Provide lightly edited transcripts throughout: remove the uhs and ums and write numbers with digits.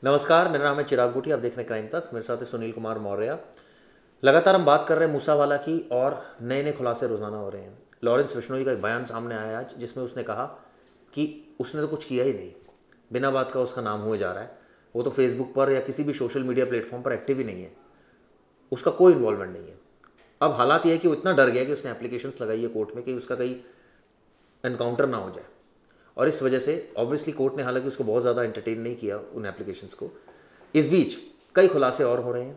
नमस्कार, मेरा नाम है चिराग गुटी। आप देख रहे हैं क्राइम तक। मेरे साथ है सुनील कुमार मौर्य। लगातार हम बात कर रहे हैं मूसावाला की और नए नए खुलासे रोज़ाना हो रहे हैं। लॉरेंस बिश्नोई का एक बयान सामने आया आज, जिसमें उसने कहा कि उसने तो कुछ किया ही नहीं, बिना बात का उसका नाम हुए जा रहा है। वो तो फेसबुक पर या किसी भी सोशल मीडिया प्लेटफॉर्म पर एक्टिव ही नहीं है, उसका कोई इन्वॉल्वमेंट नहीं है। अब हालात ये है कि वो इतना डर गया कि उसने एप्लीकेशंस लगाई है कोर्ट में कि उसका कहीं एनकाउंटर ना हो जाए, और इस वजह से ऑब्वियसली कोर्ट ने हालांकि उसको बहुत ज़्यादा एंटरटेन नहीं किया उन एप्लीकेशंस को। इस बीच कई खुलासे और हो रहे हैं।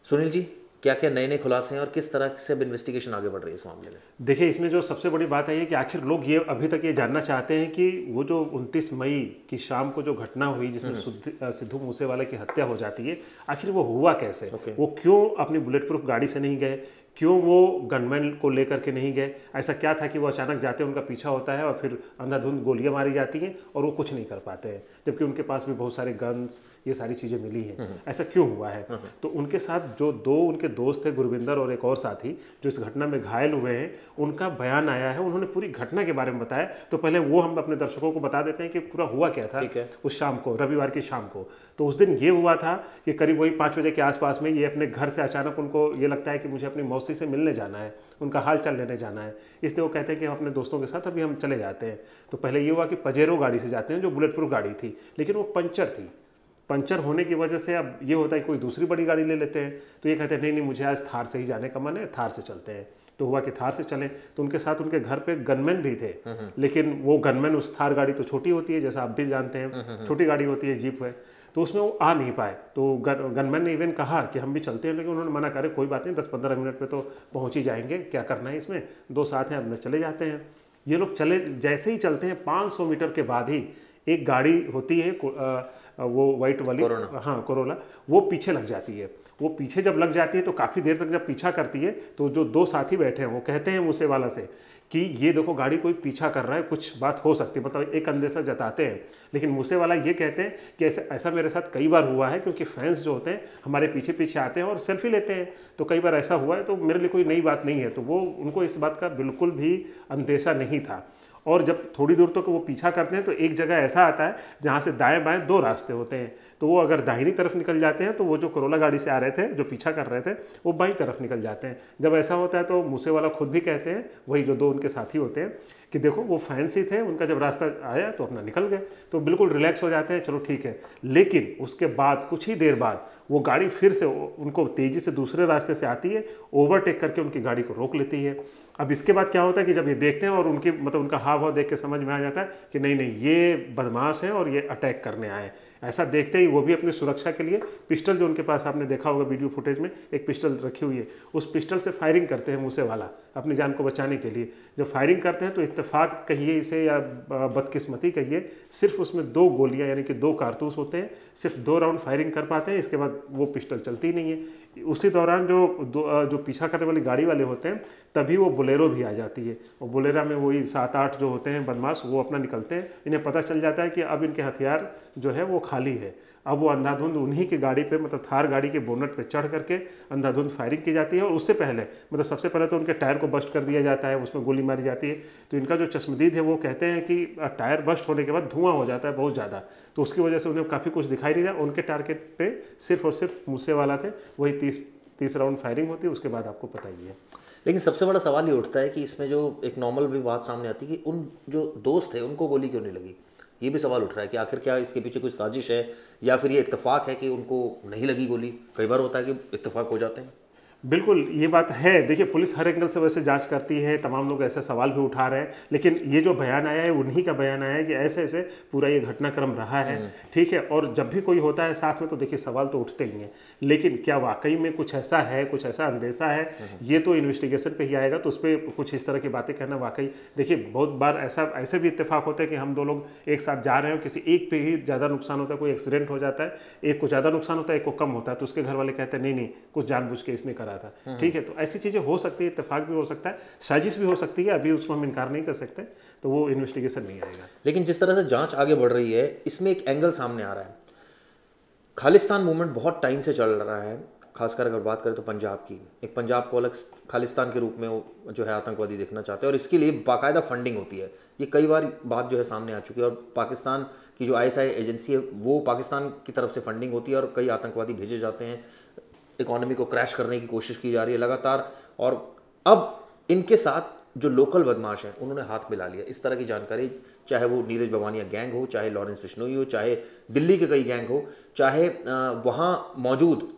सुनील जी, क्या क्या नए नए खुलासे हैं और किस तरह से अब इन्वेस्टिगेशन आगे बढ़ रही है इस मामले में? देखिए, इसमें जो सबसे बड़ी बात है कि आखिर लोग ये अभी तक ये जानना चाहते हैं कि वो जो 29 मई की शाम को जो घटना हुई जिसमें सिद्धू मूसेवाला की हत्या हो जाती है, आखिर वो हुआ कैसे? वो क्यों अपनी बुलेट प्रूफ गाड़ी से नहीं गए? क्यों वो गनमैन को लेकर के नहीं गए? ऐसा क्या था कि वो अचानक जाते हैं, उनका पीछा होता है और फिर अंधाधुंध गोलियां मारी जाती हैं और वो कुछ नहीं कर पाते हैं, जबकि उनके पास भी बहुत सारे गन्स, ये सारी चीज़ें मिली हैं। ऐसा क्यों हुआ है? तो उनके साथ जो दो उनके दोस्त थे, गुरविंदर और एक और साथी, जो इस घटना में घायल हुए हैं, उनका बयान आया है। उन्होंने पूरी घटना के बारे में बताया। तो पहले वो हम अपने दर्शकों को बता देते हैं कि पूरा हुआ क्या था उस शाम को, रविवार की शाम को। तो उस दिन ये हुआ था कि करीब वही 5 बजे के आसपास में ये अपने घर से अचानक उनको ये लगता है कि मुझे अपनी मौसी से मिलने जाना है, उनका हाल चाल लेने जाना है। इसलिए वो कहते हैं कि हम अपने दोस्तों के साथ अभी हम चले जाते हैं। तो पहले ये हुआ कि पजेरो गाड़ी से जाते हैं, जो बुलेट प्रूफ गाड़ी थी, लेकिन वो पंचर थी। पंचर होने की वजह से अब ये होता है कोई दूसरी बड़ी गाड़ी ले लेते हैं। तो ये कहते हैं नहीं नहीं, मुझे आज थार से ही जाने का मन है, थार से चलते हैं। तो हुआ कि थार से चले। तो उनके साथ उनके घर पे गनमैन भी थे, लेकिन वो गनमैन, उस थार गाड़ी तो छोटी होती है, जैसा आप भी जानते हैं, छोटी गाड़ी होती है, जीप है, तो उसमें वो आ नहीं पाए। तो गनमैन ने इवन कहा कि हम भी चलते हैं, लेकिन उन्होंने मना करे, कोई बात नहीं, 10-15 मिनट में तो पहुंच ही जाएंगे, क्या करना है इसमें, दो साथ हैं, अपने चले जाते हैं। ये लोग चले, जैसे ही चलते हैं 500 मीटर के बाद ही एक गाड़ी होती है, वो वाइट वाली, हाँ कोरोला, वो पीछे लग जाती है। वो पीछे जब लग जाती है तो काफ़ी देर तक जब पीछा करती है, तो जो दो साथी बैठे हैं वो कहते हैं मूसेवाला से कि ये देखो गाड़ी कोई पीछा कर रहा है, कुछ बात हो सकती है, मतलब एक अंदेशा जताते हैं। लेकिन मूसेवाला ये कहते हैं कि ऐसा मेरे साथ कई बार हुआ है, क्योंकि फैंस जो होते हैं हमारे पीछे पीछे आते हैं और सेल्फी लेते हैं, तो कई बार ऐसा हुआ है, तो मेरे लिए कोई नई बात नहीं है। तो वो उनको इस बात का बिल्कुल भी अंदेशा नहीं था। और जब थोड़ी दूर तक वो पीछा करते हैं तो एक जगह ऐसा आता है जहाँ से दाएं बाएं 2 रास्ते होते हैं। तो वो अगर दाहिनी तरफ निकल जाते हैं तो वो जो कोरोला गाड़ी से आ रहे थे, जो पीछा कर रहे थे, वो बाईं तरफ निकल जाते हैं। जब ऐसा होता है तो मूसेवाला खुद भी कहते हैं, वही जो 2 उनके साथी होते हैं, कि देखो वो फैंसी थे, उनका जब रास्ता आया तो अपना निकल गए। तो बिल्कुल रिलैक्स हो जाते हैं, चलो ठीक है। लेकिन उसके बाद कुछ ही देर बाद वो गाड़ी फिर से उनको तेज़ी से दूसरे रास्ते से आती है, ओवरटेक करके उनकी गाड़ी को रोक लेती है। अब इसके बाद क्या होता है कि जब ये देखते हैं और उनकी मतलब उनका हाव भाव देख के समझ में आ जाता है कि नहीं नहीं, ये बदमाश है और ये अटैक करने आए। ऐसा देखते ही वो भी अपनी सुरक्षा के लिए पिस्टल, जो उनके पास आपने देखा होगा वीडियो फुटेज में, एक पिस्टल रखी हुई है, उस पिस्टल से फायरिंग करते हैं मूसेवाला अपनी जान को बचाने के लिए। जब फायरिंग करते हैं तो इत्तेफाक कहिए इसे या बदकिस्मती कहिए, सिर्फ उसमें 2 गोलियां यानी कि 2 कारतूस होते हैं, सिर्फ 2 राउंड फायरिंग कर पाते हैं। इसके बाद वो पिस्टल चलती नहीं है। उसी दौरान जो पीछा करने वाली गाड़ी वाले होते हैं, तभी वो बोलेरो भी आ जाती है, और बोलेरा में वही 7-8 जो होते हैं बदमाश, वो अपना निकलते हैं। इन्हें पता चल जाता है कि अब इनके हथियार जो है वो खाली है। अब वो अंधाधुंध उन्हीं की गाड़ी पे, मतलब थार गाड़ी के बोनट पे चढ़ करके अंधाधुंध फायरिंग की जाती है। और उससे पहले, मतलब सबसे पहले तो उनके टायर को बस्ट कर दिया जाता है, उसमें गोली मारी जाती है। तो इनका जो चश्मदीद है वो कहते हैं कि टायर बस्ट होने के बाद धुआं हो जाता है बहुत ज़्यादा, तो उसकी वजह से उन्हें काफ़ी कुछ दिखाई नहीं रहा। उनके टारगेट पे सिर्फ और सिर्फ मूसेवाला थे। वही 30 राउंड फायरिंग होती है, उसके बाद आपको पता ही है। लेकिन सबसे बड़ा सवाल ये उठता है कि इसमें जो एक नॉर्मल भी बात सामने आती है कि उन जो दोस्त थे उनको गोली क्यों नहीं लगी। ये भी सवाल उठ रहा है कि आखिर क्या इसके पीछे कुछ साजिश है, या फिर ये इत्तेफाक है कि उनको नहीं लगी गोली। कई बार होता है कि इत्तेफाक हो जाते हैं। बिल्कुल ये बात है। देखिए, पुलिस हर एंगल से वैसे जांच करती है, तमाम लोग ऐसे सवाल भी उठा रहे हैं, लेकिन ये जो बयान आया है उन्हीं का बयान आया है कि ऐसे ऐसे पूरा ये घटनाक्रम रहा है। ठीक है, और जब भी कोई होता है साथ में तो देखिए सवाल तो उठते ही हैं, लेकिन क्या वाकई में कुछ ऐसा है, कुछ ऐसा अंदेशा है, ये तो इन्वेस्टिगेशन पे ही आएगा। तो उस पर कुछ इस तरह की बातें कहना वाकई, देखिए बहुत बार ऐसे भी इत्तेफाक होता है कि हम 2 लोग एक साथ जा रहे हो, किसी एक पे ही ज़्यादा नुकसान होता है, कोई एक्सीडेंट हो जाता है, एक को ज़्यादा नुकसान होता है, एक को कम होता है, तो उसके घर वाले कहते हैं नहीं नहीं, कुछ जानबूझ के इसने करा था। ठीक है, तो ऐसी चीज़ें हो सकती है, इत्तेफाक भी हो सकता है, साजिश भी हो सकती है, अभी उसको हम इनकार नहीं कर सकते, तो वो इन्वेस्टिगेशन नहीं आएगा। लेकिन जिस तरह से जांच आगे बढ़ रही है, इसमें एक एंगल सामने आ रहा है। खालिस्तान मूवमेंट बहुत टाइम से चल रहा है। खासकर अगर बात करें तो पंजाब की, एक पंजाब को अलग खालिस्तान के रूप में वो जो है आतंकवादी देखना चाहते हैं और इसके लिए बाकायदा फंडिंग होती है। ये कई बार बात जो है सामने आ चुकी है और पाकिस्तान की जो ISI एजेंसी है वो पाकिस्तान की तरफ से फंडिंग होती है और कई आतंकवादी भेजे जाते हैं, इकॉनमी को क्रैश करने की कोशिश की जा रही है लगातार। और अब इनके साथ जो लोकल बदमाश हैं उन्होंने हाथ मिला लिया। इस तरह की जानकारी, चाहे वो नीरज बवानिया गैंग हो, चाहे लॉरेंस बिश्नोई हो, चाहे दिल्ली के कई गैंग हो, चाहे वहाँ मौजूद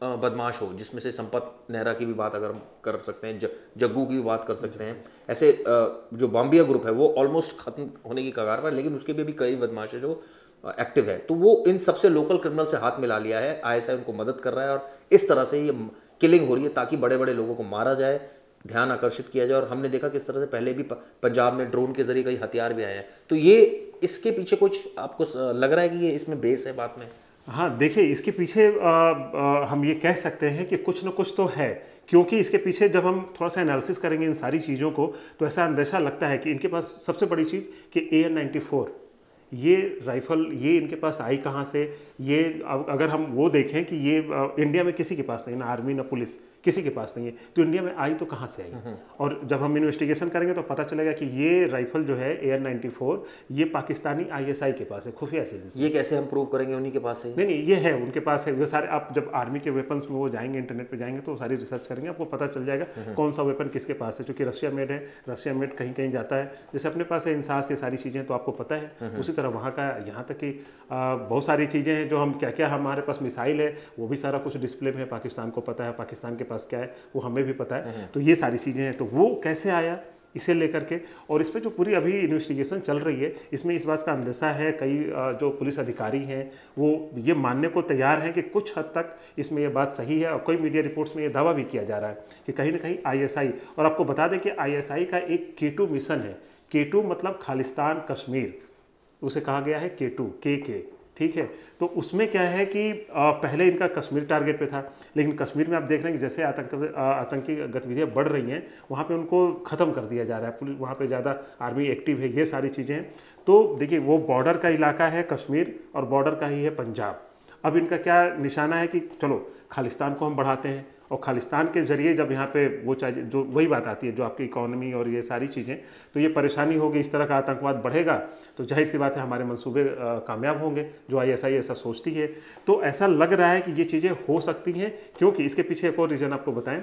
बदमाश हो, जिसमें से संपत नेहरा की भी बात अगर हम कर सकते हैं, जग्गू की भी बात कर सकते हैं, ऐसे जो बॉम्बिया ग्रुप है वो ऑलमोस्ट खत्म होने की कगार पर, लेकिन उसके भी कई बदमाश है जो एक्टिव है। तो वो इन सबसे लोकल क्रिमिनल से हाथ मिला लिया है, ISI उनको मदद कर रहा है और इस तरह से ये किलिंग हो रही है ताकि बड़े बड़े लोगों को मारा जाए, ध्यान आकर्षित किया जाए। और हमने देखा किस तरह से पहले भी पंजाब में ड्रोन के जरिए कई हथियार भी आए हैं। तो ये इसके पीछे कुछ आपको लग रहा है कि ये इसमें बेस है बात में? हाँ, देखिए इसके पीछे हम ये कह सकते हैं कि कुछ न कुछ तो है, क्योंकि इसके पीछे जब हम थोड़ा सा एनालिसिस करेंगे इन सारी चीज़ों को तो ऐसा अंदेशा लगता है कि इनके पास सबसे बड़ी चीज़ कि AN-94 ये राइफ़ल ये इनके पास आई कहाँ से। ये अगर हम वो देखें कि ये इंडिया में किसी के पास नहीं, ना आर्मी ना पुलिस, किसी के पास नहीं है, तो इंडिया में आई तो कहाँ से आई। और जब हम इन्वेस्टिगेशन करेंगे तो पता चलेगा कि ये राइफल जो है AN-94 ये पाकिस्तानी ISI के पास है, खुफिया एजेंसी। ये कैसे हम प्रूव करेंगे उन्हीं के पास है? नहीं, ये है उनके पास है। ये सारे आप जब आर्मी के वेपन्स में वो जाएंगे, इंटरनेट पे जाएंगे तो सारी रिसर्च करेंगे, आपको पता चल जाएगा कौन सा वेपन किसके पास है। क्योंकि रशिया मेड है, रशिया मेड कहीं कहीं जाता है, जैसे अपने पास है इंसास, ये सारी चीज़ें तो आपको पता है। उसी तरह वहाँ का, यहाँ तक कि बहुत सारी चीज़ें हैं जो हम क्या क्या हमारे पास मिसाइल है वो भी सारा कुछ डिस्प्ले में है, पाकिस्तान को पता है, पाकिस्तान के पास क्या है वो हमें भी पता है। तो ये सारी चीज़ें हैं। तो वो कैसे आया इसे लेकर के, और इस पर जो पूरी अभी इन्वेस्टिगेशन चल रही है इसमें इस बात का अंदेशा है, कई जो पुलिस अधिकारी हैं वो ये मानने को तैयार हैं कि कुछ हद तक इसमें ये बात सही है। और कोई मीडिया रिपोर्ट्स में ये दावा भी किया जा रहा है कि कहीं ना कहीं ISI, और आपको बता दें कि ISI का एक K2 मिशन है। K2 मतलब खालिस्तान कश्मीर, उसे कहा गया है K2 KK, ठीक है। तो उसमें क्या है कि पहले इनका कश्मीर टारगेट पे था, लेकिन कश्मीर में आप देख रहे हैं कि जैसे आतंकी गतिविधियां बढ़ रही हैं वहाँ पे उनको ख़त्म कर दिया जा रहा है, पुलिस वहाँ पे ज़्यादा आर्मी एक्टिव है, ये सारी चीज़ें हैं। तो देखिए वो बॉर्डर का इलाका है कश्मीर और बॉर्डर का ही है पंजाब। अब इनका क्या निशाना है कि चलो खालिस्तान को हम बढ़ाते हैं, और खालिस्तान के ज़रिए जब यहाँ पे वो चाहिए, जो वही बात आती है जो आपकी इकोनॉमी और ये सारी चीज़ें, तो ये परेशानी होगी, इस तरह का आतंकवाद बढ़ेगा तो जाहिर सी बात है हमारे मंसूबे कामयाब होंगे, जो ISI ऐसा सोचती है। तो ऐसा लग रहा है कि ये चीज़ें हो सकती हैं, क्योंकि इसके पीछे एक और रीज़न आपको बताएं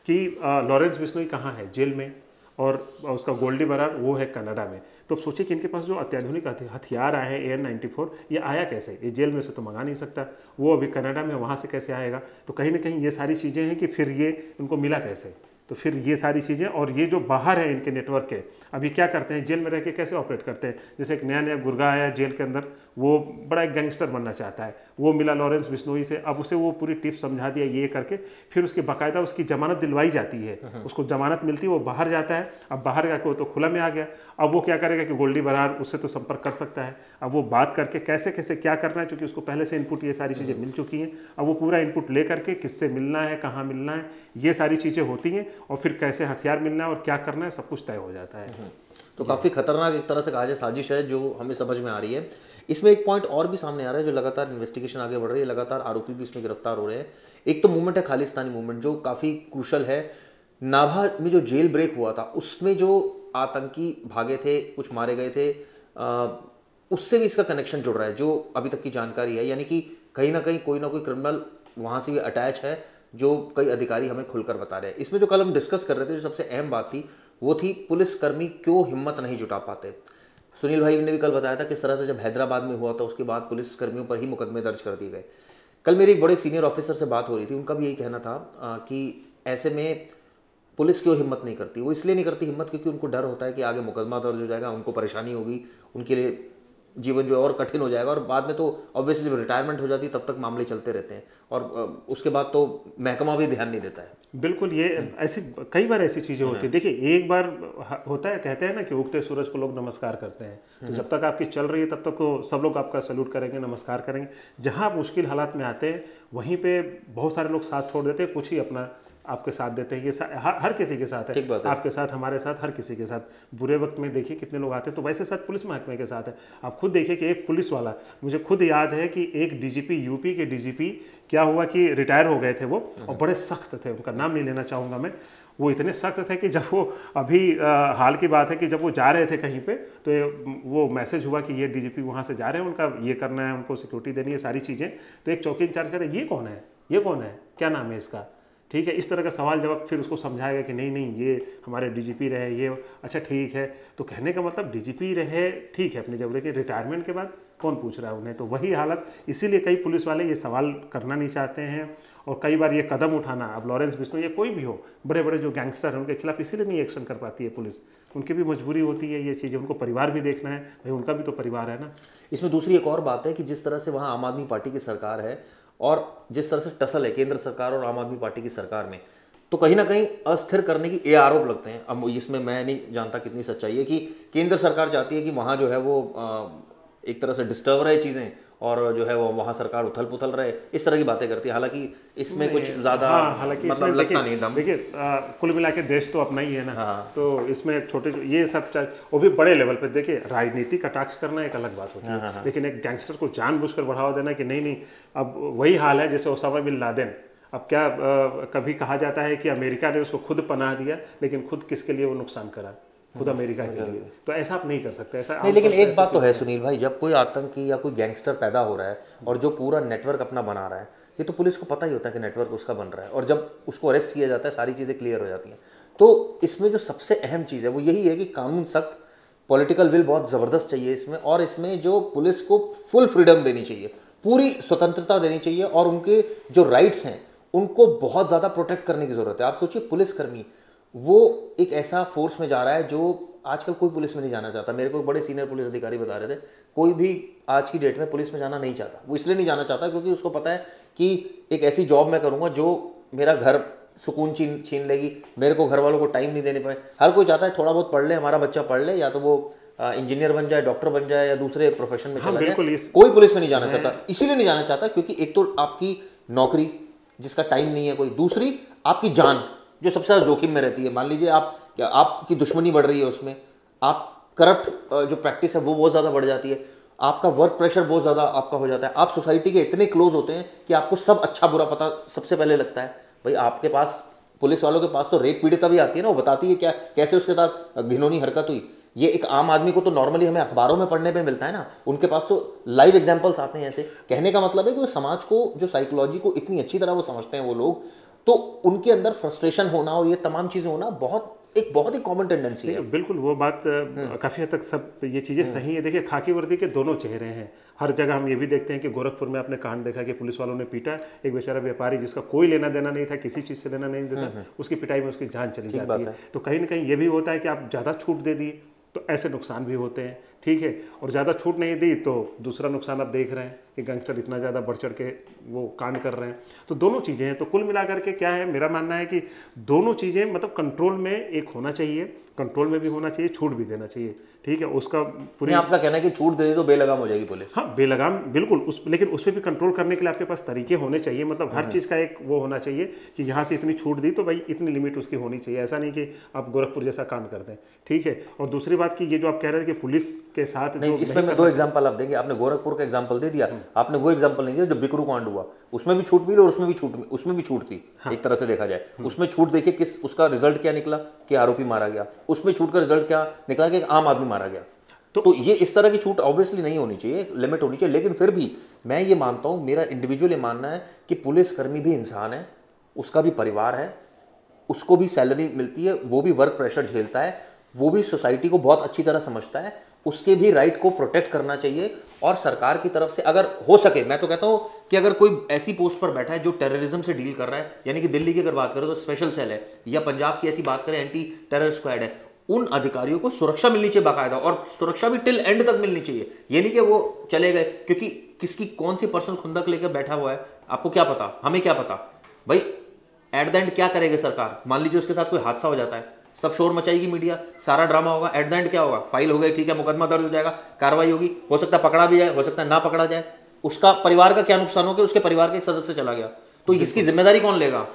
कि लॉरेंस बिश्नोई कहाँ है, जेल में, और उसका गोल्डी बरार वो है कनाडा में। तो सोचिए कि इनके पास जो अत्याधुनिक हथियार आए हैं AN-94, ये आया कैसे? ये जेल में से तो मंगा नहीं सकता, वो अभी कनाडा में, वहाँ से कैसे आएगा? तो कहीं ना कहीं ये सारी चीज़ें हैं कि फिर ये उनको मिला कैसे। तो फिर ये सारी चीज़ें, और ये जो बाहर है इनके नेटवर्क के, अभी क्या करते हैं, जेल में रह के कैसे ऑपरेट करते हैं। जैसे एक नया गुर्गा आया जेल के अंदर, वो बड़ा एक गैंगस्टर बनना चाहता है, वो मिला लॉरेंस बिश्नोई से, अब उसे वो पूरी टिप्स समझा दिया ये करके, फिर उसकी बाकायदा उसकी जमानत दिलवाई जाती है, उसको जमानत मिलती है, वो बाहर जाता है। अब बाहर जाकर वो तो खुला में आ गया, अब वो क्या करेगा कि गोल्डी बरार उससे तो संपर्क कर सकता है, अब वो बात करके कैसे कैसे क्या करना है, क्योंकि उसको पहले से इनपुट ये सारी चीज़ें मिल चुकी हैं। अब वो पूरा इनपुट ले करके किससे मिलना है, कहाँ मिलना है, ये सारी चीज़ें होती हैं, और फिर कैसे हथियार मिलना है और क्या करना है, सब कुछ तय हो जाता है। तो काफ़ी खतरनाक एक तरह से कहा जाए साजिश है जो हमें समझ में आ रही है। इसमें एक पॉइंट और भी सामने आ रहा है, जो लगातार इन्वेस्टिगेशन आगे बढ़ रही है, लगातार आरोपी भी इसमें गिरफ्तार हो रहे हैं। एक तो मूवमेंट है खालिस्तानी मूवमेंट, जो काफ़ी क्रूशल है। नाभा में जो जेल ब्रेक हुआ था उसमें जो आतंकी भागे थे, कुछ मारे गए थे, उससे भी इसका कनेक्शन जुड़ रहा है, जो अभी तक की जानकारी है। यानी कि कहीं ना कहीं कोई ना कोई क्रिमिनल वहाँ से भी अटैच है, जो कई अधिकारी हमें खुलकर बता रहे हैं। इसमें जो कल हम डिस्कस कर रहे थे, जो सबसे अहम बात थी वो थी पुलिसकर्मी क्यों हिम्मत नहीं जुटा पाते। सुनील भाई ने भी कल बताया था किस तरह से जब हैदराबाद में हुआ था उसके बाद पुलिसकर्मियों पर ही मुकदमे दर्ज कर दिए गए। कल मेरी एक बड़े सीनियर ऑफिसर से बात हो रही थी, उनका भी यही कहना था कि ऐसे में पुलिस क्यों हिम्मत नहीं करती। वो इसलिए नहीं करती हिम्मत क्योंकि उनको डर होता है कि आगे मुकदमा दर्ज हो जाएगा, उनको परेशानी होगी, उनके लिए जीवन जो है और कठिन हो जाएगा, और बाद में तो ऑब्वियसली जब रिटायरमेंट हो जाती है तब तक मामले चलते रहते हैं, और उसके बाद तो महकमा भी ध्यान नहीं देता है। बिल्कुल, ये ऐसी कई बार ऐसी चीज़ें होती है। देखिए एक बार होता है, कहते हैं ना कि उगते सूरज को लोग नमस्कार करते हैं, तो जब तक आपकी चल रही है तब तक तो सब लोग आपका सैल्यूट करेंगे, नमस्कार करेंगे। जहाँ आप मुश्किल हालात में आते हैं वहीं पे बहुत सारे लोग साथ छोड़ देते हैं, कुछ ही अपना आपके साथ देते हैं, ये हर किसी के साथ है, आपके साथ, हमारे साथ, हर किसी के साथ। बुरे वक्त में देखिए कितने लोग आते हैं, तो वैसे साथ पुलिस महकमे के साथ है। आप खुद देखिए कि एक पुलिस वाला, मुझे खुद याद है कि एक डीजीपी, यूपी के डीजीपी, क्या हुआ कि रिटायर हो गए थे वो, और बड़े सख्त थे, उनका नाम नहीं लेना चाहूँगा मैं। वो इतने सख्त थे कि जब वो अभी हाल की बात है कि जब वो जा रहे थे कहीं पे, तो वो मैसेज हुआ कि ये डीजीपी वहाँ से जा रहे हैं, उनका ये करना है, उनको सिक्योरिटी देनी है, सारी चीज़ें। तो एक चौकी इंचार्ज कहते ये कौन है, ये कौन है, क्या नाम है इसका, ठीक है। इस तरह का सवाल जवाब, फिर उसको समझाएगा कि नहीं नहीं ये हमारे डीजीपी रहे, ये अच्छा ठीक है। तो कहने का मतलब डीजीपी रहे ठीक है अपनी जगह, लेकिन रिटायरमेंट के बाद कौन पूछ रहा है उन्हें। तो वही हालत, इसीलिए कई पुलिस वाले ये सवाल करना नहीं चाहते हैं, और कई बार ये कदम उठाना, अब लॉरेंस बिश्नोई या कोई भी हो, बड़े बड़े जो गैंगस्टर हैं उनके खिलाफ इसीलिए नहीं एक्शन कर पाती है पुलिस। उनकी भी मजबूरी होती है ये चीज़ें, उनको परिवार भी देखना है, भाई उनका भी तो परिवार है ना। इसमें दूसरी एक और बात है कि जिस तरह से वहाँ आम आदमी पार्टी की सरकार है, और जिस तरह से टसल है केंद्र सरकार और आम आदमी पार्टी की सरकार में, तो कहीं ना कहीं अस्थिर करने की ये आरोप लगते हैं। अब इसमें मैं नहीं जानता कितनी सच्चाई है कि केंद्र सरकार चाहती है कि वहाँ जो है वो एक तरह से डिस्टर्ब रहे चीज़ें, और जो है वो वहाँ सरकार उथल पुथल रहे, इस तरह की बातें करती है। हालांकि इसमें कुछ ज़्यादा मतलब लगता नहीं दम। देखिए कुल मिला के देश तो अपना ही है ना। तो इसमें छोटे ये सब वो भी बड़े लेवल पे, देखिए राजनीति कटाक्ष करना एक अलग बात होती है, लेकिन एक गैंगस्टर को जानबूझकर बढ़ावा देना कि नहीं नहीं, अब वही हाल है जैसे ओसामा बिन लादेन। अब क्या कभी कहा जाता है कि अमेरिका ने उसको खुद पनाह दिया, लेकिन खुद किसके लिए वो नुकसान करा, खुद अमेरिका के लिए। तो ऐसा आप नहीं कर सकते, ऐसा नहीं। लेकिन एक बात तो है सुनील भाई, जब कोई आतंकी या कोई गैंगस्टर पैदा हो रहा है और जो पूरा नेटवर्क अपना बना रहा है, ये तो पुलिस को पता ही होता है कि नेटवर्क उसका बन रहा है, और जब उसको अरेस्ट किया जाता है सारी चीज़ें क्लियर हो जाती हैं। तो इसमें जो सबसे अहम चीज़ है वो यही है कि कानून सख्त, पॉलिटिकल विल बहुत ज़बरदस्त चाहिए इसमें, और इसमें जो पुलिस को फुल फ्रीडम देनी चाहिए, पूरी स्वतंत्रता देनी चाहिए, और उनके जो राइट्स हैं उनको बहुत ज़्यादा प्रोटेक्ट करने की ज़रूरत है। आप सोचिए पुलिसकर्मी वो एक ऐसा फोर्स में जा रहा है जो आजकल कोई पुलिस में नहीं जाना चाहता। मेरे को एक बड़े सीनियर पुलिस अधिकारी बता रहे थे, कोई भी आज की डेट में पुलिस में जाना नहीं चाहता। वो इसलिए नहीं जाना चाहता क्योंकि उसको पता है कि एक ऐसी जॉब मैं करूँगा जो मेरा घर सुकून छीन लेगी, मेरे को घर वालों को टाइम नहीं देने पाए। हर कोई चाहता है थोड़ा बहुत पढ़ ले, हमारा बच्चा पढ़ ले, या तो वो इंजीनियर बन जाए, डॉक्टर बन जाए, या दूसरे प्रोफेशन में चला जाए। कोई पुलिस में नहीं जाना चाहता, इसीलिए नहीं जाना चाहता क्योंकि एक तो आपकी नौकरी जिसका टाइम नहीं है कोई, दूसरी आपकी जान जो सबसे ज़्यादा जोखिम में रहती है। मान लीजिए आपकी दुश्मनी बढ़ रही है, उसमें आप करप्ट जो प्रैक्टिस है वो बहुत ज़्यादा बढ़ जाती है, आपका वर्क प्रेशर बहुत ज़्यादा आपका हो जाता है, आप सोसाइटी के इतने क्लोज होते हैं कि आपको सब अच्छा बुरा पता सबसे पहले लगता है। भाई आपके पास, पुलिस वालों के पास तो रेप पीड़िता भी आती है ना, वो बताती है क्या कैसे उसके साथ घिनौनी हरकत हुई। ये एक आम आदमी को तो नॉर्मली हमें अखबारों में पढ़ने पे मिलता है ना, उनके पास तो लाइव एग्जांपल्स आते हैं ऐसे। कहने का मतलब है कि समाज को, जो साइकोलॉजी को इतनी अच्छी तरह वो समझते हैं वो लोग, तो उनके अंदर फ्रस्ट्रेशन होना और ये तमाम चीज़ें होना बहुत ही कॉमन टेंडेंसी है। बिल्कुल वो बात काफ़ी हद तक सब ये चीज़ें सही है। देखिए खाकी वर्दी के दोनों चेहरे हैं हर जगह। हम ये भी देखते हैं कि गोरखपुर में आपने कांड देखा कि पुलिस वालों ने पीटा एक बेचारा व्यापारी जिसका कोई लेना देना नहीं था, किसी चीज़ से लेना नहीं देता, उसकी पिटाई में उसकी जान चली जाती है। तो कहीं ना कहीं ये भी होता है कि आप ज़्यादा छूट दे दिए तो ऐसे नुकसान भी होते हैं, ठीक है। और ज़्यादा छूट नहीं दी तो दूसरा नुकसान आप देख रहे हैं कि गैंगस्टर इतना ज़्यादा बढ़ चढ़ के वो कांड कर रहे हैं। तो दोनों चीज़ें हैं। तो कुल मिलाकर के क्या है, मेरा मानना है कि दोनों चीज़ें मतलब कंट्रोल में एक होना चाहिए, कंट्रोल में भी होना चाहिए, छूट भी देना चाहिए, ठीक है। उसका पूरी आपका कहना है कि छूट दे दे तो बेलगाम हो जाएगी पुलिस। हाँ बेलगाम बिल्कुल, लेकिन उस पर भी कंट्रोल करने के लिए आपके पास तरीके होने चाहिए। मतलब हर चीज़ का एक वो होना चाहिए कि यहाँ से इतनी छूट दी तो भाई इतनी लिमिट उसकी होनी चाहिए। ऐसा नहीं कि आप गोरखपुर जैसा कांड कर दें, ठीक है। और दूसरी बात की ये जो आप कह रहे थे कि पुलिस के साथ नहीं, इसमें मैं 2 एग्जांपल आप देंगे। आपने गोरखपुर का एग्जांपल दे दिया, आपने वो एग्जांपल नहीं दिया जो बिकरू कांड हुआ, उसमें भी छूट मिली और उसमें भी छूट थी। हाँ। एक तरह से देखा जाए उसमें छूट देखिए किस उसका रिजल्ट क्या निकला कि आरोपी मारा गया, उसमें छूट का रिजल्ट क्या निकला कि एक आम आदमी मारा गया। तो ये इस तरह की छूट ऑब्वियसली नहीं होनी चाहिए, लिमिट होनी चाहिए। लेकिन फिर भी मैं ये मानता हूँ, मेरा इंडिविजुअल ये मानना है कि पुलिसकर्मी भी इंसान है, उसका भी परिवार है, उसको भी सैलरी मिलती है, वो भी वर्क प्रेशर झेलता है, वो भी सोसाइटी को बहुत अच्छी तरह समझता है, उसके भी राइट को प्रोटेक्ट करना चाहिए। और सरकार की तरफ से अगर हो सके, मैं तो कहता हूँ कि अगर कोई ऐसी पोस्ट पर बैठा है जो टेररिज्म से डील कर रहा है, यानी कि दिल्ली की अगर बात करें तो स्पेशल सेल है, या पंजाब की ऐसी बात करें एंटी टेरर स्क्वाड है, उन अधिकारियों को सुरक्षा मिलनी चाहिए बाकायदा, और सुरक्षा भी टिल एंड तक मिलनी चाहिए। ये नहीं कि वो चले गए क्योंकि किसकी कौन सी पर्सनल खुंदक लेकर बैठा हुआ है, आपको क्या पता, हमें क्या पता। भाई एट द एंड क्या करेगी सरकार? मान लीजिए उसके साथ कोई हादसा हो जाता है, सब शोर मचाएगी मीडिया, सारा ड्रामा होगा, एट द एंड क्या होगा? फाइल हो गई, ठीक है, मुकदमा दर्ज हो जाएगा, कार्रवाई होगी, हो सकता है पकड़ा भी जाए, हो सकता है ना पकड़ा जाए। उसका परिवार का क्या नुकसान हो गया? उसके परिवार के एक सदस्य चला गया, तो इसकी जिम्मेदारी कौन लेगा?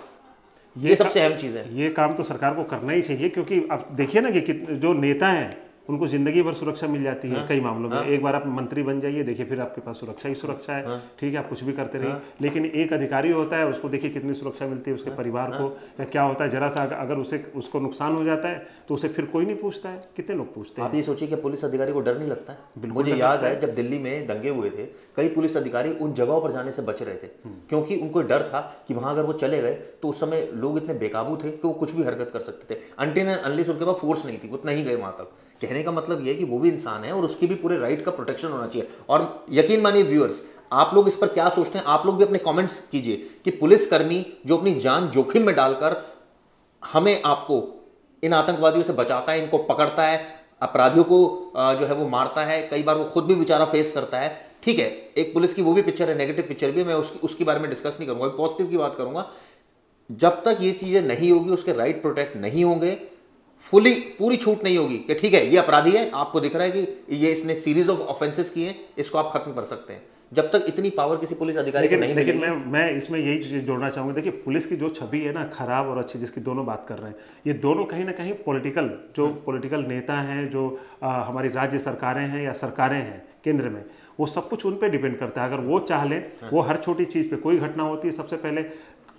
ये सबसे अहम चीज़ है। ये काम तो सरकार को करना ही चाहिए, क्योंकि अब देखिए ना कि जो नेता हैं उनको जिंदगी भर सुरक्षा मिल जाती है कई मामलों में। एक बार आप मंत्री बन जाइए, देखिए फिर आपके पास सुरक्षा ही सुरक्षा है, ठीक है, आप कुछ भी करते रहिए। लेकिन एक अधिकारी होता है, उसको देखिए कितनी सुरक्षा मिलती है उसके परिवार को, या क्या होता है जरा सा अगर उसको नुकसान हो जाता है तो उसे फिर कोई नहीं पूछता है। कितने लोग पूछते हैं? आप ये सोचिए कि पुलिस अधिकारी को डर नहीं लगता है। मुझे याद है जब दिल्ली में दंगे हुए थे, कई पुलिस अधिकारी उन जगहों पर जाने से बच रहे थे, क्योंकि उनको डर था कि वहां अगर वो चले गए तो उस समय लोग इतने बेकाबू थे कि वो कुछ भी हरकत कर सकते थे, अनटिल एंड अनलेस उनके पास फोर्स नहीं थी, उतना ही गए वहां तक। कहने का मतलब ये है कि वो भी इंसान है और उसकी भी पूरे राइट का प्रोटेक्शन होना चाहिए। और यकीन मानिए व्यूअर्स, आप लोग इस पर क्या सोचते हैं, आप लोग भी अपने कमेंट्स कीजिए कि पुलिसकर्मी जो अपनी जान जोखिम में डालकर हमें आपको इन आतंकवादियों से बचाता है, इनको पकड़ता है, अपराधियों को जो है वो मारता है, कई बार वो खुद भी बेचारा फेस करता है। ठीक है, एक पुलिस की वो भी पिक्चर है, नेगेटिव पिक्चर भी, मैं उसके बारे में डिस्कस नहीं करूंगा, पॉजिटिव की बात करूंगा। जब तक ये चीजें नहीं होगी, उसके राइट प्रोटेक्ट नहीं होंगे, पूरी छूट नहीं होगी कि ठीक है ये अपराधी है, आपको दिख रहा है कि ये इसने सीरीज ऑफ ऑफेंसेस किए, इसको आप खत्म कर सकते हैं, जब तक इतनी पावर किसी पुलिस अधिकारी को नहीं मिलेगी। लेकिन मैं इसमें यही चीज जोड़ना चाहूंगा, देखिए पुलिस की जो छवि है ना, खराब और अच्छी, जिसकी दोनों बात कर रहे हैं, ये दोनों कहीं ना कहीं पॉलिटिकल नेता हैं, जो हमारी राज्य सरकारें हैं या सरकारें हैं केंद्र में, वो सब कुछ उन पे डिपेंड करता है। अगर वो चाह लें, वो हर छोटी चीज़ पे, कोई घटना होती है सबसे पहले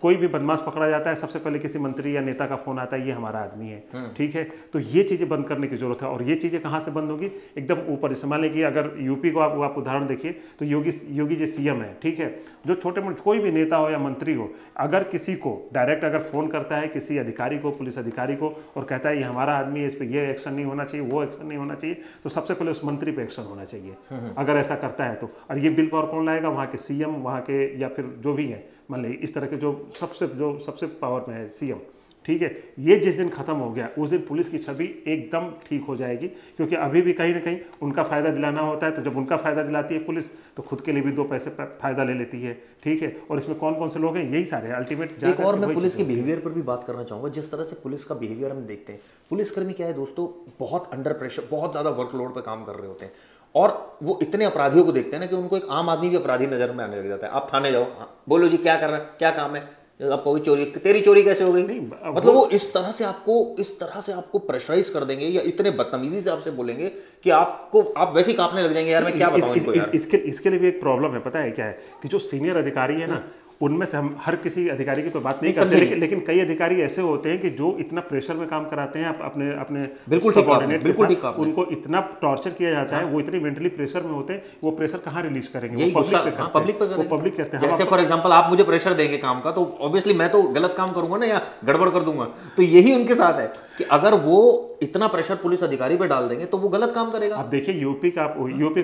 कोई भी बदमाश पकड़ा जाता है, सबसे पहले किसी मंत्री या नेता का फोन आता है, ये हमारा आदमी है, ठीक है। तो ये चीज़ें बंद करने की जरूरत है। और ये चीज़ें कहाँ से बंद होगी? एकदम ऊपर। जैसे मान लीजिए अगर यूपी को आप उदाहरण देखिए तो योगी जी सीएम है, ठीक है। जो छोटे मोटे कोई भी नेता हो या मंत्री हो, अगर किसी को डायरेक्ट अगर फोन करता है किसी अधिकारी को, पुलिस अधिकारी को, और कहता है ये हमारा आदमी है, इस पर ये एक्शन नहीं होना चाहिए, वो एक्शन नहीं होना चाहिए, तो सबसे पहले उस मंत्री पे एक्शन होना चाहिए अगर ऐसा करता है तो। और ये बिल पावर कौन लाएगा? वहाँ के सीएम, वहाँ के या फिर जो भी है, मान लीजिए इस तरह के जो सबसे पावर में है सीएम, ठीक है। ये जिस दिन खत्म हो गया उस दिन पुलिस की छवि एकदम ठीक हो जाएगी, क्योंकि अभी भी कहीं ना कहीं उनका फायदा दिलाना होता है। तो जब उनका फायदा दिलाती है पुलिस, तो खुद के लिए भी दो पैसे फायदा ले लेती है, ठीक है। और इसमें कौन कौन से लोग हैं? यही सारे अल्टीमेट। एक और मैं पुलिस के बिहेवियर पर भी बात करना चाहूंगा। जिस तरह से पुलिस का बिहेवियर हम देखते हैं, पुलिसकर्मी क्या है दोस्तों, बहुत अंडर प्रेशर, बहुत ज्यादा वर्कलोड पर काम कर रहे होते हैं, और वो इतने अपराधियों को देखते हैं ना कि उनको एक आम आदमी भी अपराधी नजर में आने लग जाता है। आप थाने जाओ, बोलो जी क्या कर रहा है, क्या काम है, आप कोई चोरी, तेरी चोरी कैसे हो गई? मतलब वो इस तरह से आपको प्रेशराइज कर देंगे, या इतने बदतमीजी से आपसे बोलेंगे कि आप वैसे ही कांपने लग जाएंगे, यार मैं क्या बताऊं इनको यार। इसके लिए भी एक प्रॉब्लम है, पता है क्या है, कि जो सीनियर अधिकारी है ना, उनमें से हम हर किसी अधिकारी की तो बात नहीं करते, लेकिन कई अधिकारी ऐसे होते हैं कि जो इतना प्रेशर में काम कराते हैं अपने बिल्कुल ठीक, उनको इतना टॉर्चर किया जाता है, वो इतने मेंटली प्रेशर में होते हैं, वो प्रेशर कहाँ रिलीज करेंगे? वो पब्लिक करते हैं। जैसे फॉर एग्जांपल आप मुझे प्रेशर देंगे काम का, तो ऑब्वियसली मैं तो गलत काम करूंगा ना, या गड़बड़ कर दूंगा। तो यही उनके साथ है कि अगर वो इतना प्रेशर पुलिस अधिकारी पे डाल देंगे तो वो गलत काम करेगा। आप देखिए यूपी का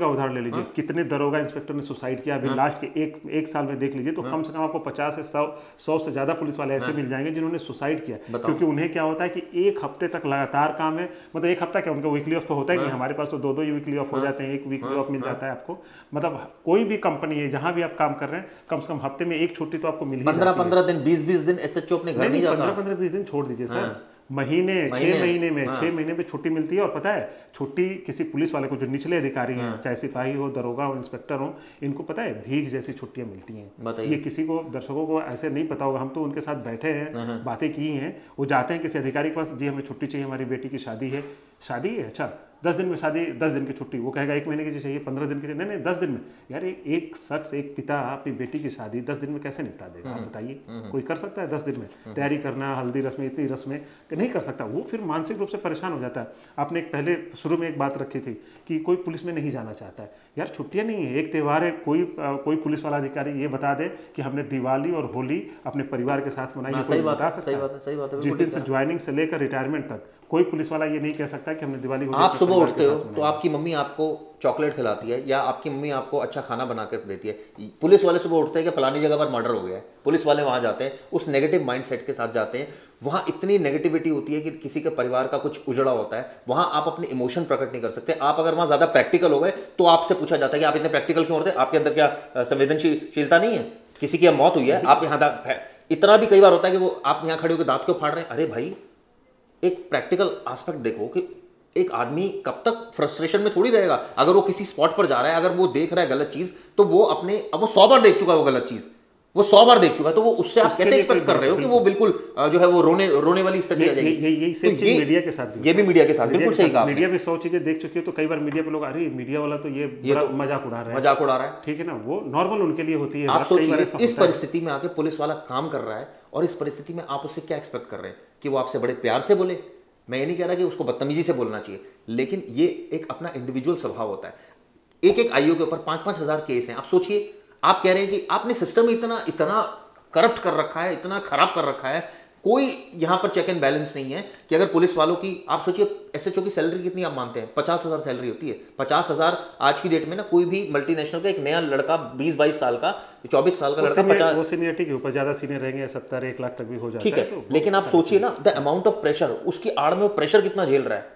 उदाहरण ले लीजिए, कितने दरोगा इंस्पेक्टर ने सुसाइड किया अभी लास्ट के एक साल में देख लीजिए, तो कम से कम आपको 50 से 100 से ज्यादा पुलिस वाले ऐसे मिल जाएंगे जिन्होंने सुसाइड किया। क्योंकि उन्हें क्या होता है कि एक हफ्ते तक लगातार काम है, मतलब एक हफ्ता क्या, उनका वीकली ऑफ तो होता ही नहीं, हमारे पास तो दो वीकली ऑफ हो जाते हैं, एक वीकली ऑफ मिल जाता है आपको। मतलब कोई भी कंपनी है जहां भी आप काम कर रहे हैं, कम से कम हफ्ते में एक छुट्टी तो आपको मिल ही जाती है। 15 दिन 20 दिन एसएचओ अपने घर नहीं जाता। 15-20 दिन छोड़ दीजिए सर, महीने 6 महीने में 6 महीने पे छुट्टी मिलती है। और पता है छुट्टी किसी पुलिस वाले को, जो निचले अधिकारी हैं, चाहे सिपाही हो, दरोगा हो, इंस्पेक्टर हो, इनको पता है भीख जैसी छुट्टियां मिलती हैं। ये किसी को, दर्शकों को ऐसे नहीं पता होगा, हम तो उनके साथ बैठे हैं, बातें की हैं। वो जाते हैं किसी अधिकारी के पास, जी हमें छुट्टी चाहिए, हमारी बेटी की शादी है। अच्छा 10 दिन में शादी, 10 दिन की छुट्टी। वो कहेगा 1 महीने की चाहिए, 15 दिन की चाहिए, नहीं 10 दिन में। यार एक शख्स, एक पिता अपनी बेटी की शादी 10 दिन में कैसे निपटा देगा? आप बताइए, कोई कर सकता है 10 दिन में? तैयारी करना, हल्दी रस्में, इतनी रस्में नहीं कर सकता। वो फिर मानसिक रूप से परेशान हो जाता है। आपने पहले शुरू में एक बात रखी थी कि कोई पुलिस में नहीं जाना चाहता है। यार छुट्टियां नहीं है, एक त्यौहार है, कोई पुलिस वाला अधिकारी ये बता दे कि हमने दिवाली और होली अपने परिवार के साथ मनाई, सही बात है। जिस दिन से ज्वाइनिंग से लेकर रिटायरमेंट तक कोई पुलिस वाला ये नहीं कह सकता कि हमने दिवाली। आप सुबह उठते हो तो आपकी मम्मी आपको चॉकलेट खिलाती है, या आपकी मम्मी आपको अच्छा खाना बना कर देती है। पुलिस वाले सुबह उठते हैं कि फलानी जगह पर मर्डर हो गया है, पुलिस वाले वहां जाते हैं, उस नेगेटिव माइंडसेट के साथ जाते हैं। वहां इतनी नेगेटिविटी होती है कि किसी के परिवार का कुछ उजड़ा होता है, वहां आप अपने इमोशन प्रकट नहीं कर सकते। आप अगर वहां ज्यादा प्रैक्टिकल हो गए तो आपसे पूछा जाता है कि आप इतने प्रैक्टिकल क्यों होते हैं, आपके अंदर क्या संवेदनशीलता नहीं है? किसी की मौत हुई है, आप यहाँ, इतना भी कई बार होता है कि वो आप यहाँ खड़े होकर दांत क्यों फाड़ रहे हैं? अरे भाई, एक प्रैक्टिकल एस्पेक्ट देखो कि एक आदमी कब तक फ्रस्ट्रेशन में थोड़ी रहेगा। अगर वो किसी स्पॉट पर जा रहा है, अगर वो देख रहा है गलत चीज, तो वो 100 बार देख चुका है वो गलत चीज, वो 100 बार देख चुका है, तो वो उससे आप कैसे एक्सपेक्ट कर रहे हो कि वो बिल्कुल जो है वो रोने वाली स्थिति आ जाएगी। यही सेम चीज मीडिया के साथ भी, ये भी मीडिया के साथ बिल्कुल सही कहा। मीडिया में 100 चीजें देख चुकी है, तो कई बार मीडिया पे लोग अरे मीडिया वाला तो ये तो मजाक उड़ा रहा है, ठीक है ना, वो नॉर्मल उनके लिए होती है। आप सोचिए इस परिस्थिति में आके पुलिस वाला काम कर रहा है, और इस परिस्थिति में आप उससे क्या एक्सपेक्ट कर रहे हैं कि वो आपसे बड़े प्यार से बोले। मैं ये नहीं कह रहा कि उसको बदतमीजी से बोलना चाहिए, लेकिन ये एक अपना इंडिविजुअल स्वभाव होता है। एक आईओ के ऊपर 5-5 हज़ार केस हैं। आप सोचिए, आप कह रहे हैं कि आपने सिस्टम इतना करप्ट कर रखा है, इतना खराब कर रखा है, कोई यहां पर चेक एंड बैलेंस नहीं है कि अगर पुलिस वालों की, आप सोचिए एसएचओ की सैलरी कितनी आप मानते हैं, 50,000 सैलरी होती है। 50,000 आज की डेट में ना कोई भी मल्टीनेशनल का एक नया लड़का 20-22 साल का, 24 साल का लड़का 50, वो सीनियरिटी के ऊपर ज्यादा सीनियर रहेंगे, 70-1 लाख तक भी हो जाता है, ठीक है। लेकिन आप सोचिए ना द अमाउंट ऑफ प्रेशर, उसकी आड़ में वो प्रेशर कितना झेल रहा है।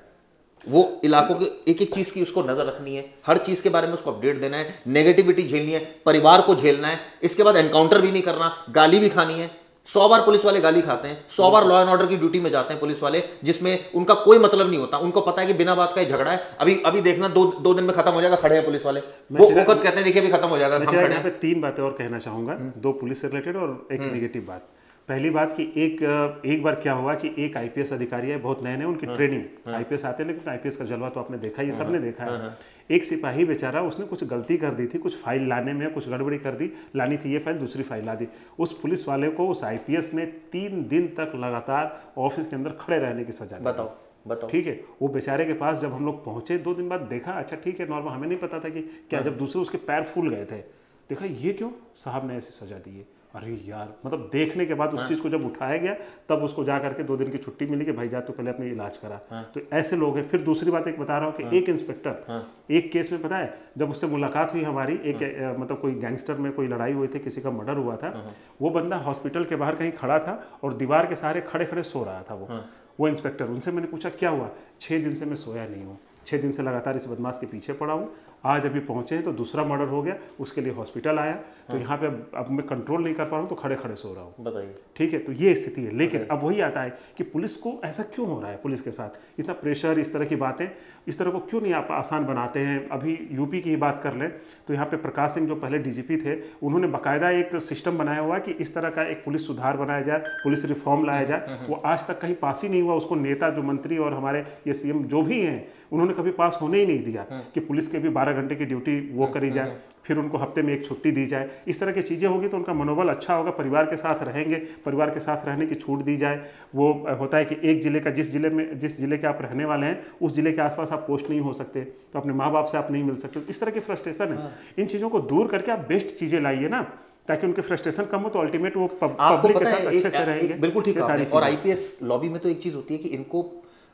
वो इलाकों के एक चीज की उसको नजर रखनी है, हर चीज के बारे में उसको अपडेट देना है, नेगेटिविटी झेलनी है, परिवार को झेलना है, इसके बाद एनकाउंटर भी नहीं करना, गाली भी खानी है। 100 बार पुलिस वाले गाली खाते हैं, 100 बार लॉ एंड ऑर्डर की ड्यूटी में जाते हैं पुलिस वाले, जिसमें उनका कोई मतलब नहीं होता। उनको पता है कि बिना बात का ही झगड़ा है, अभी देखना दो दिन में खत्म हो जाएगा, खड़े हैं पुलिस वाले, वो वक्त कहते हैं देखिए अभी खत्म हो जाएगा, हम खड़े हैं। 3 बातें और कहना चाहूंगा, 2 पुलिस से रिलेटेड और एक नेगेटिव बात। पहली बात कि एक बार क्या हुआ कि एक आईपीएस अधिकारी है, बहुत नए उनकी ट्रेनिंग, आईपीएस आते हैं, लेकिन आईपीएस का जलवा तो आपने देखा, ये सबने देखा है। एक सिपाही बेचारा, उसने कुछ गलती कर दी थी, कुछ फाइल लाने में कुछ गड़बड़ी कर दी, लानी थी ये फाइल, दूसरी फाइल ला दी। उस पुलिस वाले को, उस आईपीएस ने 3 दिन तक लगातार ऑफिस के अंदर खड़े रहने की सजा दी। बताओ, ठीक है। वो बेचारे के पास जब हम लोग पहुंचे 2 दिन बाद, देखा अच्छा ठीक है नॉर्मल, हमें नहीं पता था कि क्या, जब दूसरे उसके पैर फूल गए थे, देखा ये क्यों साहब ने ऐसी सजा दी है। अरे यार, मतलब देखने के बाद उस चीज़ को जब उठाया गया, तब उसको जा करके 2 दिन की छुट्टी मिली कि भाई जा तू पहले अपने इलाज करा। तो ऐसे लोग हैं। फिर दूसरी बात एक बता रहा हूँ कि एक इंस्पेक्टर, एक केस में पता है, जब उससे मुलाकात हुई हमारी, मतलब कोई गैंगस्टर में कोई लड़ाई हुई थी, किसी का मर्डर हुआ था, वो बंदा हॉस्पिटल के बाहर कहीं खड़ा था और दीवार के सहारे खड़े खड़े सो रहा था वो इंस्पेक्टर। उनसे मैंने पूछा क्या हुआ, 6 दिन से मैं सोया नहीं हूँ, 6 दिन से लगातार इस बदमाश के पीछे पड़ा हूँ, आज अभी पहुंचे हैं तो दूसरा मर्डर हो गया, उसके लिए हॉस्पिटल आया, तो यहाँ पे अब मैं कंट्रोल नहीं कर पा रहा हूँ, तो खड़े खड़े सो रहा हूँ। बताइए, ठीक है, तो ये स्थिति है। लेकिन अब वही आता है कि पुलिस को ऐसा क्यों हो रहा है, पुलिस के साथ इतना प्रेशर, इस तरह की बातें, इस तरह को क्यों नहीं आप आसान बनाते हैं। अभी यूपी की ही बात कर लें तो यहाँ पे प्रकाश सिंह जो पहले डीजीपी थे, उन्होंने बाकायदा एक सिस्टम बनाया हुआ कि इस तरह का एक पुलिस सुधार बनाया जाए, पुलिस रिफॉर्म लाया जाए। वो आज तक कहीं पास ही नहीं हुआ। उसको नेता जो मंत्री और हमारे ये सीएम जो भी हैं, उन्होंने कभी पास होने ही नहीं दिया कि पुलिस के भी 12 घंटे की ड्यूटी वो करी जाए, फिर उनको हफ्ते में 1 छुट्टी दी जाए। इस तरह की चीज़ें होगी तो उनका मनोबल अच्छा होगा, परिवार के साथ रहेंगे, परिवार के साथ रहने की छूट दी जाए। वो होता है कि एक जिले का, जिस जिले के आप रहने वाले हैं, उस जिले के आसपास आप पोस्ट नहीं हो सकते, तो अपने माँ बाप से आप नहीं मिल सकते। इस तरह की फ्रस्ट्रेशन है। इन चीज़ों को दूर करके आप बेस्ट चीज़ें लाइए ना, ताकि उनके फ्रस्ट्रेशन कम हो, तो अल्टीमेट वो पब्लिक के साथ अच्छे से रहेंगे। बिल्कुल ठीक है। और आईपीएस लॉबी में तो एक चीज़ होती है कि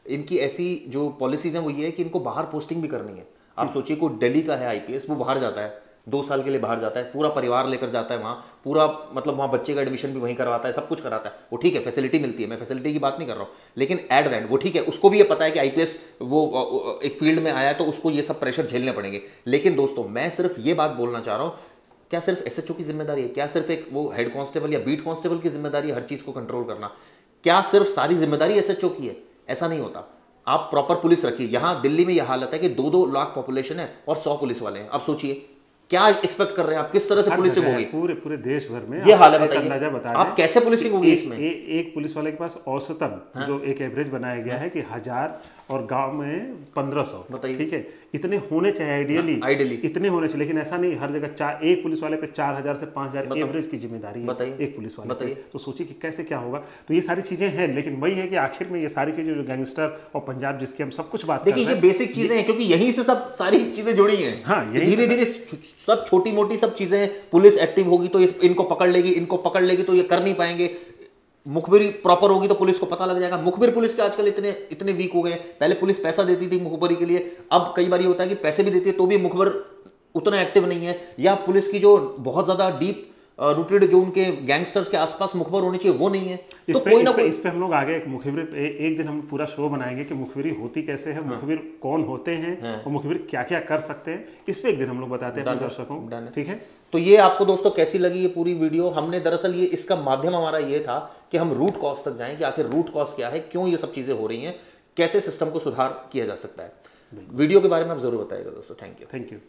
इनकी ऐसी जो पॉलिसीज हैं वो ये है कि इनको बाहर पोस्टिंग भी करनी है। आप सोचिए कोई दिल्ली का है आईपीएस, वो बाहर जाता है, 2 साल के लिए बाहर जाता है, पूरा परिवार लेकर जाता है वहाँ, पूरा मतलब वहाँ बच्चे का एडमिशन भी वहीं करवाता है, सब कुछ कराता है। वो ठीक है, फैसिलिटी मिलती है, मैं फैसिलिटी की बात नहीं कर रहा हूँ, लेकिन एट द एंड वो ठीक है, उसको भी ये पता है कि आईपीएस वो एक फील्ड में आया है, तो उसको ये सब प्रेशर झेलने पड़ेंगे। लेकिन दोस्तों, मैं सिर्फ ये बात बोलना चाह रहा हूँ, क्या सिर्फ एसएचओ की जिम्मेदारी है? क्या सिर्फ एक वो हेड कांस्टेबल या बीट कांस्टेबल की जिम्मेदारी है हर चीज़ को कंट्रोल करना? क्या सिर्फ सारी जिम्मेदारी एसएचओ की है? ऐसा नहीं होता। आप प्रॉपर पुलिस रखिए। यहाँ दिल्ली में यह हालत है कि 2-2 लाख पॉपुलेशन है और 100 पुलिस वाले हैं। अब सोचिए क्या एक्सपेक्ट कर रहे हैं आप, किस तरह से पुलिसिंग होगी पूरे देश भर में? ये हाल है, बताइए आप कैसे पुलिसिंग होगी इसमें? एक पुलिस वाले के पास औसतन जो एक एवरेज बनाया गया है कि 1000 और गांव में 1500, बताइए, ठीक है, इतने होने चाहिए आइडियली इतने होने चाहिए, लेकिन ऐसा नहीं। हर जगह एक पुलिस वाले पे 4000 से 5000 एवरेज की जिम्मेदारी है एक पुलिस वाले पे। तो सोचिए कि कैसे क्या होगा। तो ये सारी चीजें हैं, लेकिन वही है कि आखिर में ये सारी चीजें जो गैंगस्टर और पंजाब जिसकी हम सब कुछ बात देखिए, ये बेसिक चीजें हैं, क्योंकि यहीं से सब सारी चीजें जुड़ी हैं। हाँ, धीरे धीरे सब छोटी मोटी सब चीजें, पुलिस एक्टिव होगी तो इनको पकड़ लेगी तो ये कर नहीं पाएंगे। मुखबिरी प्रॉपर होगी तो पुलिस को पता लग जाएगा। मुखबिर पुलिस के आजकल इतने वीक हो गए। पहले पुलिस पैसा देती थी मुखबरी के लिए, अब कई बार ये होता है कि पैसे भी देती है तो भी मुखबिर उतना एक्टिव नहीं है, या पुलिस की जो बहुत ज्यादा डीप रूटेड जो उनके गैंगस्टर्स के आसपास मुखबिर होनी चाहिए वो नहीं है। तो कोई ना कोई इस पे हम लोग आगे एक दिन हम पूरा शो बनाएंगे कि मुखबिरी होती कैसे है, मुखबिर कौन होते हैं और मुखबिर क्या क्या कर सकते हैं। इस पे एक दिन हम लोग बताते हैं दर्शकों को, ठीक है। तो ये आपको दोस्तों कैसी लगी ये पूरी वीडियो? हमने दरअसल ये इसका माध्यम हमारा ये था कि हम रूट कॉज तक जाएं कि आखिर रूट कॉज क्या है, क्यों ये सब चीजें हो रही हैं, कैसे सिस्टम को सुधार किया जा सकता है। वीडियो के बारे में आप जरूर बताइएगा दोस्तों। Thank you.